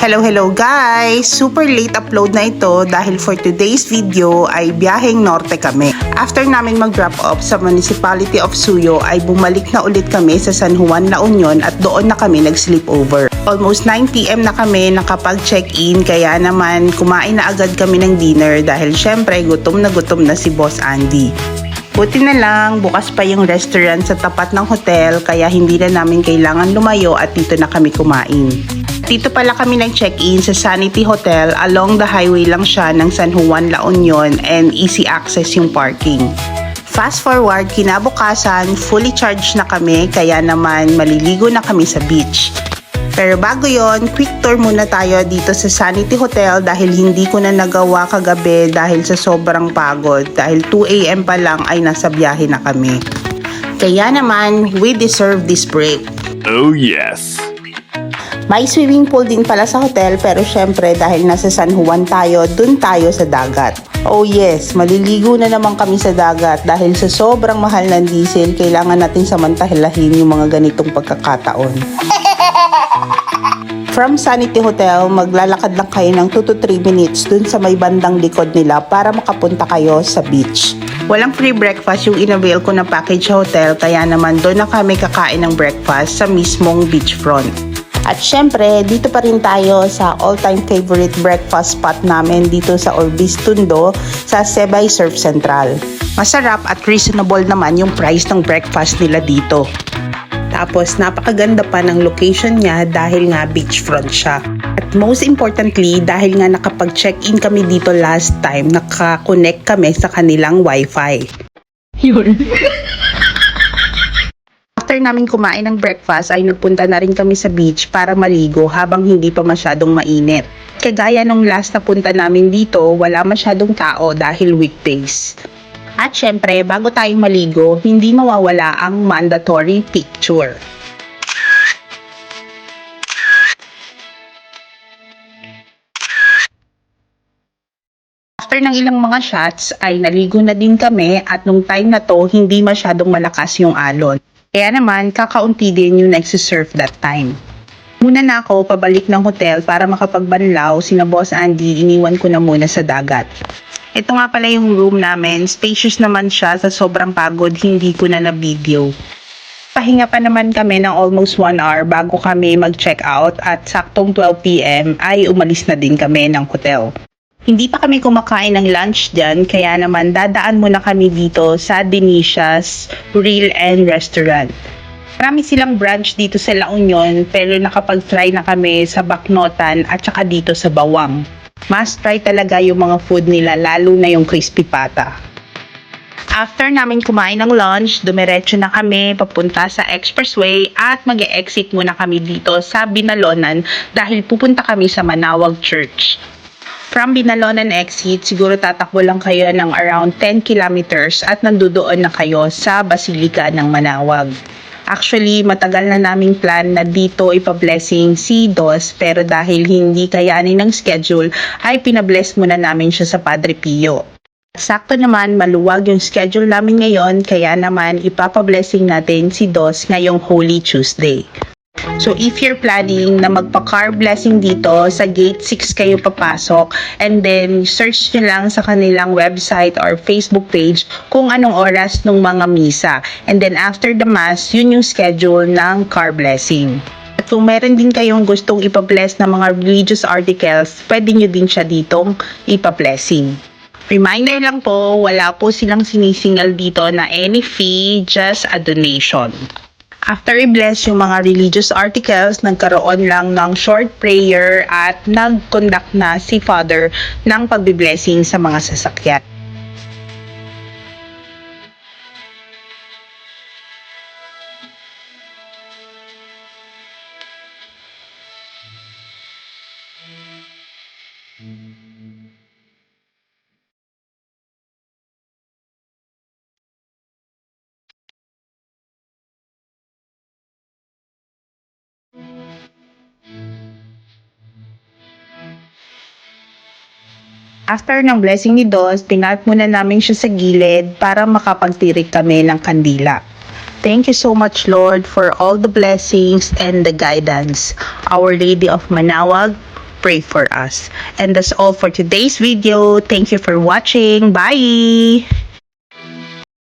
Hello guys! Super late upload na ito dahil for today's video ay biyaheng norte kami. After namin mag-drop off sa Municipality of Suyo ay bumalik na ulit kami sa San Juan, La Union at doon na kami nag-sleepover. Almost 9 PM na kami nakapag-check-in kaya naman kumain na agad kami ng dinner dahil syempre gutom na si Boss Andy. Buti na lang, bukas pa yung restaurant sa tapat ng hotel kaya hindi na namin kailangan lumayo at dito na kami kumain. Dito pala kami nag-check-in sa Sanity Hotel, along the highway lang siya ng San Juan, La Union and easy access yung parking. Fast forward, kinabukasan, fully charged na kami kaya naman maliligo na kami sa beach. Pero bago yon, quick tour muna tayo dito sa Sanity Hotel dahil hindi ko na nagawa kagabi dahil sa sobrang pagod. Dahil 2 AM pa lang ay nasa biyahe na kami. Kaya naman, we deserve this break. Oh yes! May swimming pool din pala sa hotel pero syempre dahil nasa San Juan tayo, dun tayo sa dagat. Oh yes, maliligo na naman kami sa dagat dahil sa sobrang mahal ng diesel, kailangan natin samantalahin yung mga ganitong pagkakataon. From Sanity Hotel, maglalakad lang kayo ng 2 to 3 minutes dun sa may bandang likod nila para makapunta kayo sa beach. Walang free breakfast yung inavail ko na package sa hotel kaya naman doon na kami kakain ng breakfast sa mismong beachfront. At syempre, dito pa rin tayo sa all-time favorite breakfast spot namin dito sa Orbis Tondo sa Sebay Surf Central. Masarap at reasonable naman yung price ng breakfast nila dito. Tapos napakaganda pa ng location niya dahil nga beachfront siya. At most importantly, dahil nga nakapag-check-in kami dito last time, nakakonect kami sa kanilang wifi. Yun. After namin kumain ng breakfast ay nagpunta na rin kami sa beach para maligo habang hindi pa masyadong mainit. Kagaya nung last na punta namin dito, wala masyadong tao dahil weekdays. At syempre, bago tayo maligo, hindi mawawala ang mandatory picture. After ng ilang mga shots ay naligo na din kami at nung time na to hindi masyadong malakas yung alon. Kaya naman, kakaunti din yung nagsisurf that time. Muna na ako pabalik ng hotel para makapagbanlaw, sina Boss Andy, iniwan ko na muna sa dagat. Ito nga pala yung room namin, spacious naman siya, sa sobrang pagod, hindi ko na na-video. Pahinga pa naman kami ng almost 1 hour bago kami mag-check out at saktong 12 PM ay umalis na din kami ng hotel. Hindi pa kami kumakain ng lunch dyan, kaya naman dadaan muna kami dito sa Denicia's Grill and Restaurant. Marami silang branch dito sa La Union pero nakapag-try na kami sa Baknotan at saka dito sa Bawang. Must try talaga yung mga food nila, lalo na yung crispy pata. After namin kumain ng lunch, dumiretso na kami papunta sa Expressway at mag-e-exit muna kami dito sa Binalonan dahil pupunta kami sa Manawag Church. From Binalonan exit, siguro tatakbo lang kayo ng around 10 kilometers at nandoon na kayo sa Basilica ng Manawag. Actually, matagal na naming plan na dito ipa-blessing si Dos pero dahil hindi kayanin ng schedule ay pinabless muna namin siya sa Padre Pio. Sakto naman, maluwag yung schedule namin ngayon kaya naman ipapablessing natin si Dos ngayong Holy Tuesday. So if you're planning na magpa-car blessing dito, sa gate 6 kayo papasok and then search nyo lang sa kanilang website or Facebook page kung anong oras ng mga misa. And then after the mass, yun yung schedule ng car blessing. At kung meron din kayong gustong ipa-bless na mga religious articles, pwede nyo din siya ditong ipa-blessing. Reminder lang po, wala po silang sinisingal dito na any fee, just a donation. After i-bless yung mga religious articles, nagkaroon lang ng short prayer at nag-conduct na si Father ng pagbiblessing sa mga sasakyan. After ng blessing ni Dos, pinat muna namin siya sa gilid para makapagtirik kami ng kandila. Thank you so much, Lord, for all the blessings and the guidance. Our Lady of Manawag, pray for us. And that's all for today's video. Thank you for watching. Bye!